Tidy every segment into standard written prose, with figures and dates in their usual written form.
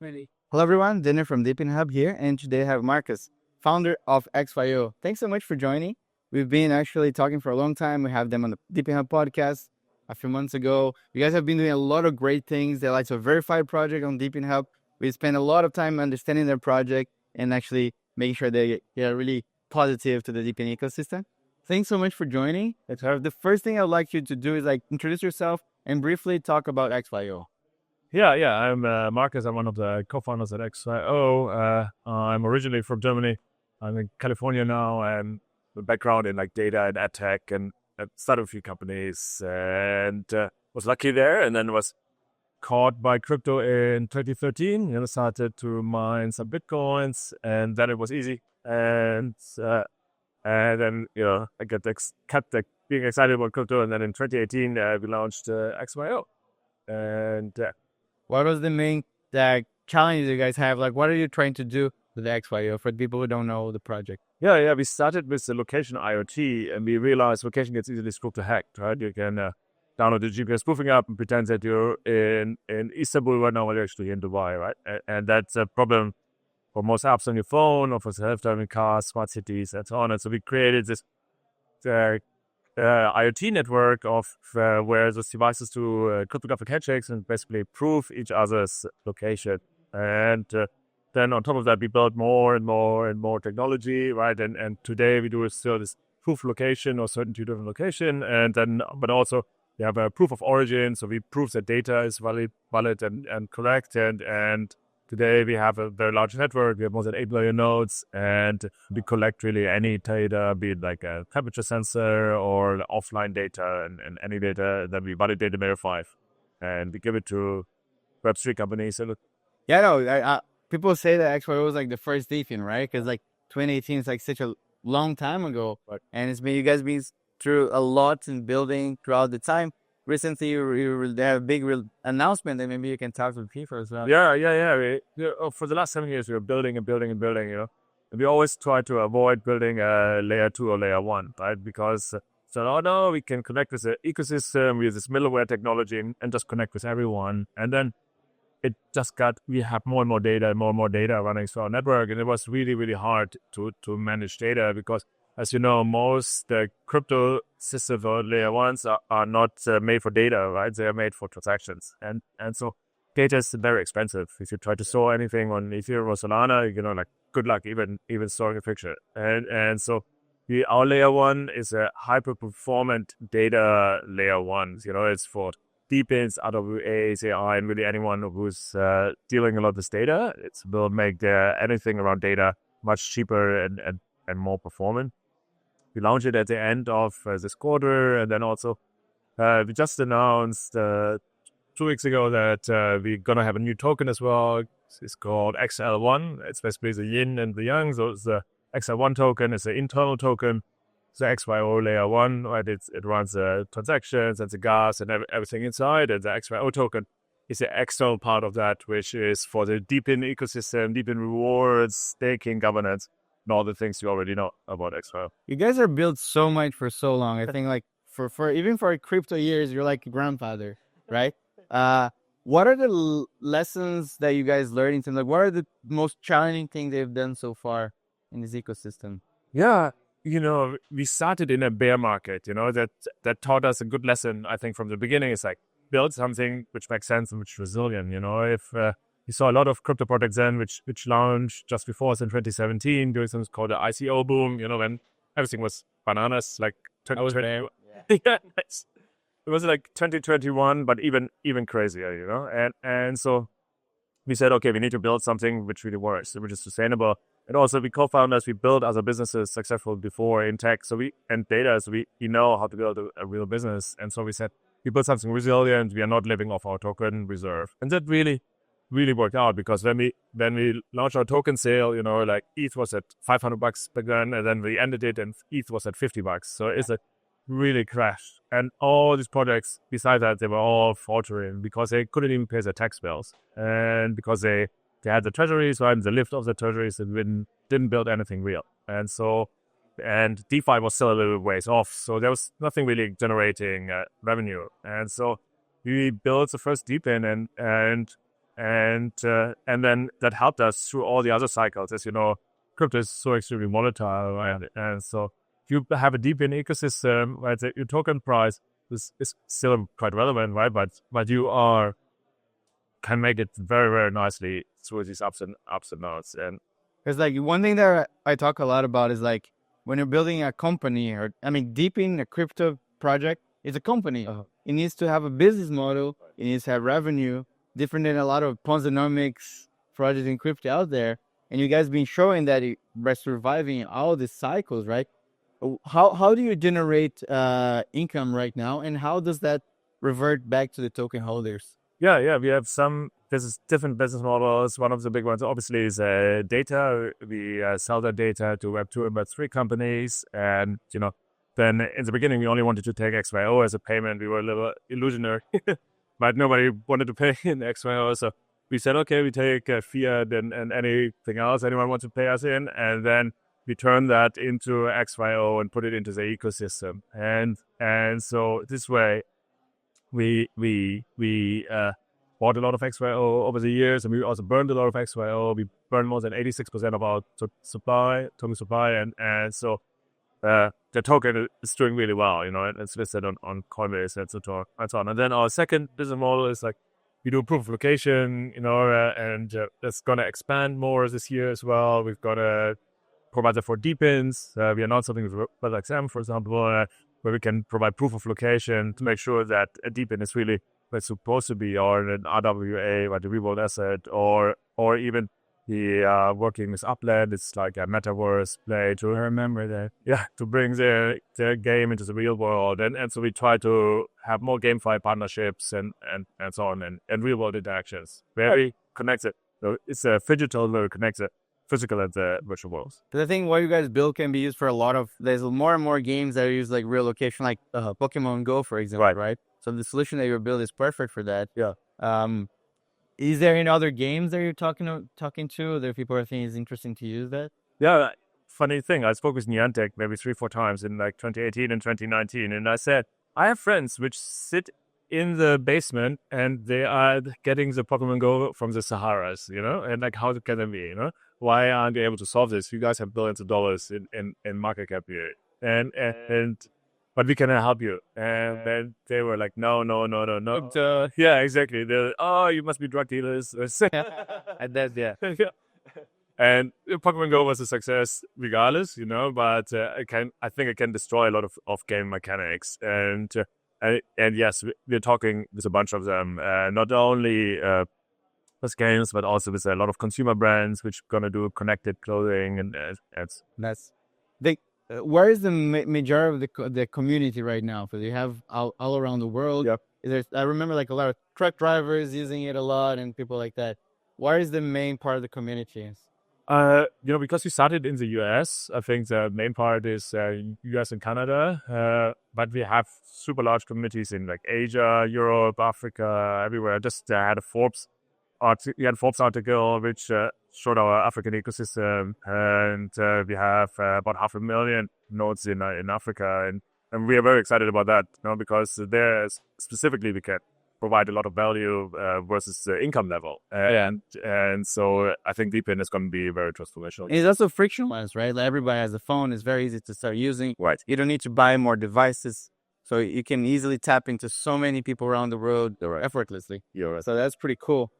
Ready. Hello, everyone. Dinner from DePIN Hub here, and today I have Markus, founder of XYO. Thanks so much for joining. We've been actually talking for a long time. We have them on the DePIN Hub podcast a few months ago. You guys have been doing a lot of great things. They like to verify project on DePIN Hub. We spend a lot of time understanding their project and actually making sure they are really positive to the DePIN ecosystem. Thanks so much for joining. The first thing I'd like you to do is introduce yourself and briefly talk about XYO. Yeah. I'm Markus. I'm one of the co-founders at XYO. I'm originally from Germany. I'm in California now. I'm a background in data and ad tech, and I started a few companies and was lucky there. And then was caught by crypto in 2013. Started to mine some bitcoins, and then it was easy. And then I kept being excited about crypto. And then in 2018 we launched XYO. And what was the main challenges you guys have? What are you trying to do with the XYO for people who don't know the project? Yeah. We started with the location IoT, and we realized location gets easily spoofed or hacked, right? You can download the GPS spoofing app and pretend that you're in Istanbul right now while you're actually in Dubai, right? And that's a problem for most apps on your phone or for self-driving cars, smart cities, and so on. And so we created this IoT network of where those devices do cryptographic handshakes and basically prove each other's location. And then on top of that, we built more and more technology, right? And today we do still this proof location or certainty-driven location, and then but also we have a proof of origin, so we prove that data is valid and correct. And today we have a very large network. We have more than 8 million nodes, and we collect really any data, be it like a temperature sensor or offline data, and any data that we validate and verify. And we give it to Web3 companies. People say that XYO was the first DeFi, right? Because 2018 is such a long time ago, right. And you guys been through a lot in building throughout the time. Recently, you had a big announcement, and maybe you can talk to people as well. Yeah. For the last 7 years, we were building and building. And we always try to avoid building a layer 2 or layer 1, right? Because we can connect with the ecosystem with this middleware technology and just connect with everyone. And then we have more and more data running through our network. And it was really, really hard to manage data because, as you know, most crypto systems or layer 1s are not made for data, right? They are made for transactions. And so data is very expensive. If you try to store anything on Ethereum or Solana, good luck even storing a picture. And so our layer 1 is a hyper-performant data layer 1. It's for DePINs, RWAs, AI, and really anyone who's dealing a lot of this data. It will make anything around data much cheaper and more performant. We launched it at the end of this quarter, and then also we just announced 2 weeks ago that we're going to have a new token as well. It's called XL1. It's basically the yin and the yang. So it's the XL1 token. It's an internal token. The XYO layer 1, right? It runs the transactions and the gas and everything inside. And the XYO token is the external part of that, which is for the DePIN ecosystem, DePIN rewards, staking, governance, and all the things you already know about XYO. You guys are built so much for so long. I think for even for crypto years, you're like a grandfather, right? What are the lessons that you guys learned in terms of what are the most challenging things they've done so far in this ecosystem? Yeah. We started in a bear market, that taught us a good lesson, I think, from the beginning. It's build something which makes sense and which is resilient. If you saw a lot of crypto projects then, which launched just before us in 2017, doing something called the ICO boom, when everything was bananas, like 2020. Yeah, nice. It was 2021, but even crazier, and so we said, okay, we need to build something which really works, which is sustainable. And also, we co-founders, we built other businesses successful before in tech, and data, so we know how to build a real business. And so we said, we built something resilient. We are not living off our token reserve, and that really, really worked out because when we launched our token sale, ETH was at $500 back then, and then we ended it, and ETH was at $50. So it's really crashed. And all these projects, besides that, they were all faltering because they couldn't even pay their tax bills, and because they had the treasuries, right? The lift of the treasuries and didn't build anything real. And DeFi was still a little ways off. So there was nothing really generating revenue. And so we built the first DePIN and then that helped us through all the other cycles. As you know, crypto is so extremely volatile, right? And so if you have a DePIN ecosystem, right, your token price is still quite relevant, right? But you can make it very, very nicely through these ups and downs. And Because like one thing that I talk a lot about is like when you're building a company, or I mean, DePIN, a crypto project, is a company. It needs to have a business model. It needs to have revenue, different than a lot of Ponzonomics projects in crypto out there. And you guys been showing that by surviving all these cycles, right? How do you generate income right now, and how does that revert back to the token holders? Yeah, we have some different business models. One of the big ones, obviously, is data. We sell that data to Web2 and Web3 companies, and then in the beginning we only wanted to take XYO as a payment. We were a little illusionary, but nobody wanted to pay in XYO, so we said, okay, we take fiat and anything else anyone wants to pay us in, and then we turn that into XYO and put it into the ecosystem, and so this way. We bought a lot of XYO over the years, and we also burned a lot of XYO. We burned more than 86% of our token supply, and so the token is doing really well. It's listed on Coinbase and so on. And then our second business model is like we do proof of location, and that's gonna expand more this year as well. We've got a provider for DePINs. We announced something with XM, for example, where we can provide proof of location to make sure that a DePIN is really where it's supposed to be, or an RWA, like the real world asset, or even the working with Upland. It's like a metaverse play to remember that, to bring their game into the real world, and so we try to have more GameFi partnerships and so on, and real world interactions, very connected. So it's a digital very connected. Physical and the virtual worlds. Because I think what you guys build can be used for a lot of. There's more and more games that use like real location, like Pokemon Go, for example, right? So the solution that you build is perfect for that. Yeah. Is there any other games that you're talking to that people are thinking is interesting to use that? Yeah. Funny thing, I spoke with Niantic maybe 3-4 times in like 2018 and 2019, and I said I have friends which sit in the basement and they are getting the Pokemon Go from the Saharas, and like how can that be, Why aren't they able to solve this? You guys have billions of dollars in market cap here, but we can help you. And then they were like, no. Yeah, exactly. They're you must be drug dealers. And that's yeah. And Pokemon Go was a success regardless, but I think it can destroy a lot of game mechanics. And yes, we're talking with a bunch of them, not only with games, but also with a lot of consumer brands, which are gonna do connected clothing and ads. That's where is the majority of the community right now? Because you have all around the world. Yep. I remember like a lot of truck drivers using it a lot and people like that. Where is the main part of the community? Because we started in the US, I think the main part is US and Canada, but we have super large communities in like Asia, Europe, Africa, everywhere. I just had a Forbes article which showed our African ecosystem, and we have about 500,000 nodes in Africa, and we are very excited about that, because there specifically we can provide a lot of value versus the income level, and so I think DePIN is going to be very transformational. And it's also frictionless, right? Like everybody has a phone; it's very easy to start using. Right. You don't need to buy more devices, so you can easily tap into so many people around the world effortlessly. You're right. So that's pretty cool.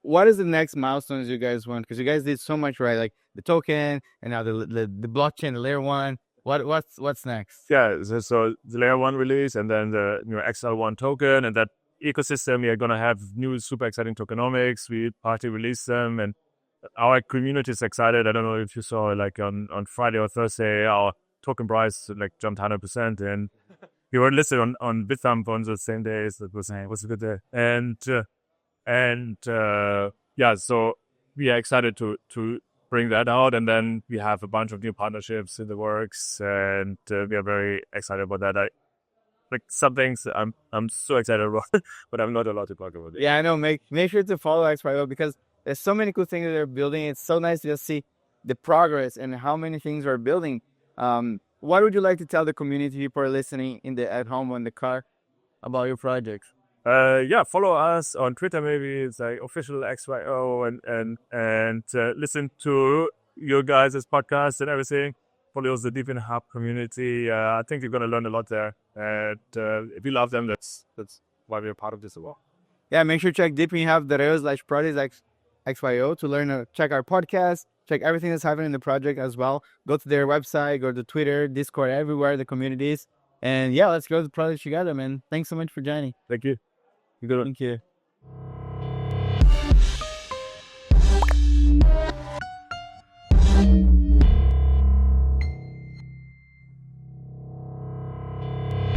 What is the next milestones you guys want? Because you guys did so much, right? Like the token and now the blockchain, the layer one. What's next? Yeah, so the layer one release, and then the XL1 token, and that ecosystem. We are gonna have new super exciting tokenomics. We partly release them, and our community is excited. I don't know if you saw like on Friday or Thursday, our token price like jumped 100%, and we were listed on Bithumb on the same day. So it was a good day, and so we are excited to bring that out, and then we have a bunch of new partnerships in the works, and we are very excited about that. Like some things I'm so excited about, but I'm not allowed to talk about it. Yeah, I know. Make sure to follow XYO because there's so many cool things that they're building. It's so nice to just see the progress and how many things are building. What would you like to tell the community people are listening at home or in the car about your projects? follow us on Twitter. Maybe it's like official XYO and listen to your guys' podcast and everything. Follow the DePIN Hub community. I think you're gonna learn a lot there. And if you love them, that's why we're part of this as well. Yeah, make sure to check DePIN Hub /projects XYO to learn. Check our podcast. Check everything that's happening in the project as well. Go to their website. Go to Twitter, Discord, everywhere the communities. And yeah, let's grow the project together, man. Thanks so much for joining. Thank you. You're good. Thank you.